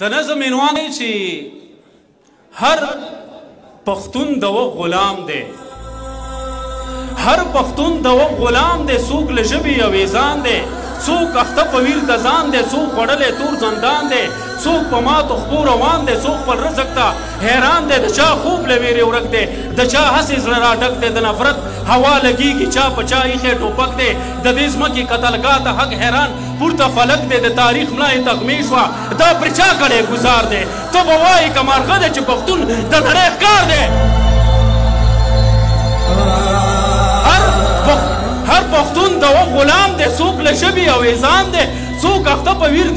د نظم عنوان دی چې هر پښتون د وخت غلام دی، هر پښتون د وخت غلام دی. څوک له ژبې اویزان دی، څوک اخته په ویر د ځان دی، څوک خوړلی تور زندان دی، څوک په ماتو خپو روان دی، څوک خپل رزق ته حیران دی. د چا خوب له ویرې ورک دی، د چا هسې زړه را ډک دی، د نفرت هوا لګېږي چا په چا ایښی ټوپک دی. د دې ځمکې قتلګاه ته حق حیران پورته فلک دی، د تاریخ ملا یې تغمې شوه دا پرې چا کړی ګزار دی. ته به وایې که مارغه دی چې پښتون د نړۍ ښکار دی. هر پښتون د وخت غلام دی، څوک له ژبې اویزان دی، څوک اخته په ویر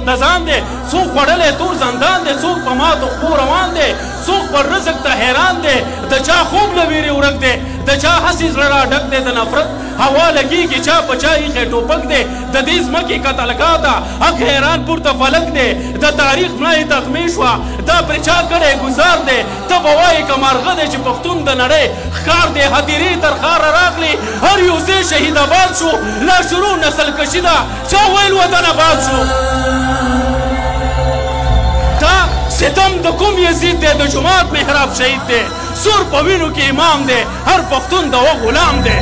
د ځان دی، څوک خوړلی تور زندان دی، څوک په ماتو خپو روان دی، څوک خپل رزق ته حیران دی. د چا خوب له ویرې ورک دی، د چا هسې زړه را ډک دی، د نفرت هوا لګېږي چا په چا ایښی ټوپک دی. د دې ځمکې قتلګاه ته حق حیران پورته فلک دی، د تاریخ ملا یې تغمې شوه دا پرې چا کړی ګزار دی. ته به وایې که مارغه دی چې پښتون د نړۍ ښکار دی. هدیرې تر ښاره راغلې هر یو ځای شهید آباد شو، لا شروع نسل کشي ده چا ویل وطن آباد شو. دا ستم د کوم یزید دی، د جماعت محراب شهید دی، سور په وینو کې امام دی. هر پښتون د وخت غلام دی،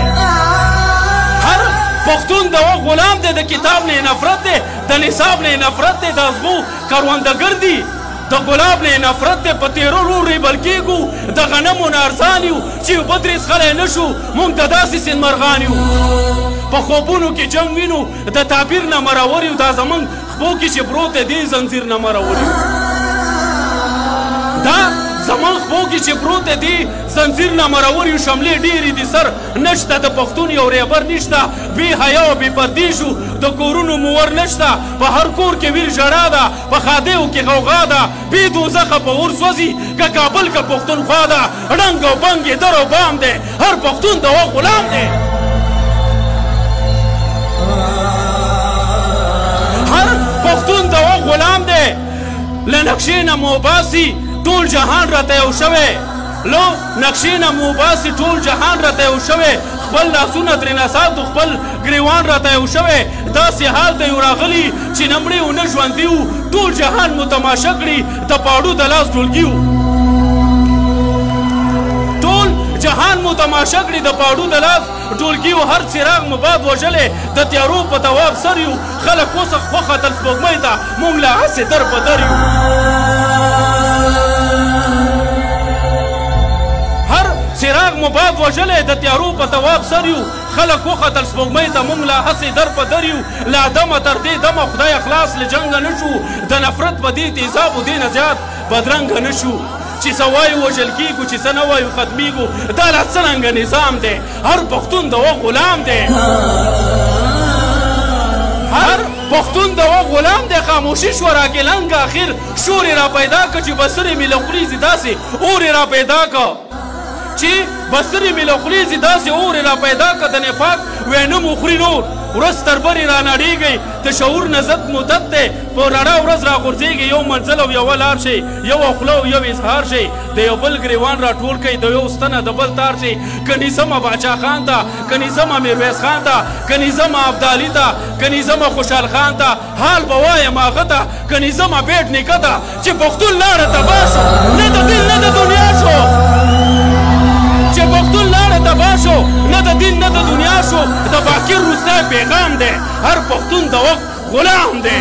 هر پښتون د وخت غلام دی. د کتاب نه نفرت دی، د نصاب نه نفرت دی، د ازغو کروندګر دی، د ګلاب نه نفرت دی. په تیرو رو ریبل کېږو، د غنمو نه ارزان یو چې اوبه ترې څښلی نه شو موږ د داسې سیندمرغان یو. په خوبونو کې جنګ وینو د تعبیر نه مرور یو، دا زموږ خپو کې چې پروت دی دې زنځیر نه مرور یو. دا زموږ خپو کې چې پروت دی زنځیر نه مرور یو. شملې ډېرې دي سر نشته، د پښتون یو ریبر نشته، بې حیا او بې پردې شو، د کورونو مور نشته. په هر کور کې ویل ژړا ده، په ښادیو کې غوغا ده، بې دوزخه په اور سوځي که کابل که پښتونخوا ده. ړنګ او بنګ یې در او بام دی، هر پښتون د وخت غلام دی. هر پښتون د وخت غلام دی. له نقشې نه مو باسي ټول جهان راته یو شوی، لو نقشې نه مو باسي ټول جهان راته یو شوی. خپل لاسونه ترېنه ساتو، خپل ګریوان راته یو شوی. داسې حال ته یو راغلي چې نه مړي و نه ژوندي وو، ټول جهان مو تماشه کړي د پاړو د لاس ډولګي وو. ټول جهان مو تماشه کړي د پاړو د لاس ډولګي وو. هر څراغ مو باد وژلی د تیارو په تواب سر یو. خلک وختل سپوږمۍ ته موږ لا هسې در په در یو. څراغ مو باد وژلی د تیارو په تواب سر یو. خلک وختل سپوږمۍ ته موږ لا هسې در په در یو. لا دمه تر دې دمه خدای خلاص له جنګه نه شو، د نفرت په دې تیزابو دې نه زیات بدرنګه نه شو. چې څه وایو وژل کېږو، چې څه نه وایو ختمېږو. دا لا څرنګه نظام دی، هر پښتون د وخت غلام دی. هر پښتون د وخت غلام دی. خاموشي شوه راکې لنګ اخر شور یې را پیدا که چې بسرې مې له خولې زي داسې اور یې را پیدا که، چې بسرې مې له خولې زي داسې اور یې را پیدا که. د نفاق وینه مو خوري نور، ورځ تر برې را نړېږئ. د شعور نه ضد مدت دی، په رڼا ورځ را غورځېږي. یو منزل او یوه لار شئ، یوه خوله او یو اظهار شئ. د یو بل ګریوان را ټول کئ، د یو ستنه د بل تار شئ. که نیزمه باچا خان ته، که نیزمه میرویس خان ته، که نیزمه ابدالي ته، که نیزمه خوشحال خان ته، حال به وایم هغه ته، که نیزمه بیټ نیکه ته چې پښتون لاړه تباه شو. نه د دین نه د دنیا شو، چې پښتون لاړه تباه شو. نه د دین نه د دنیا شو. د باقر روستی پیغام دی، هر پښتون د وخت غلام دی.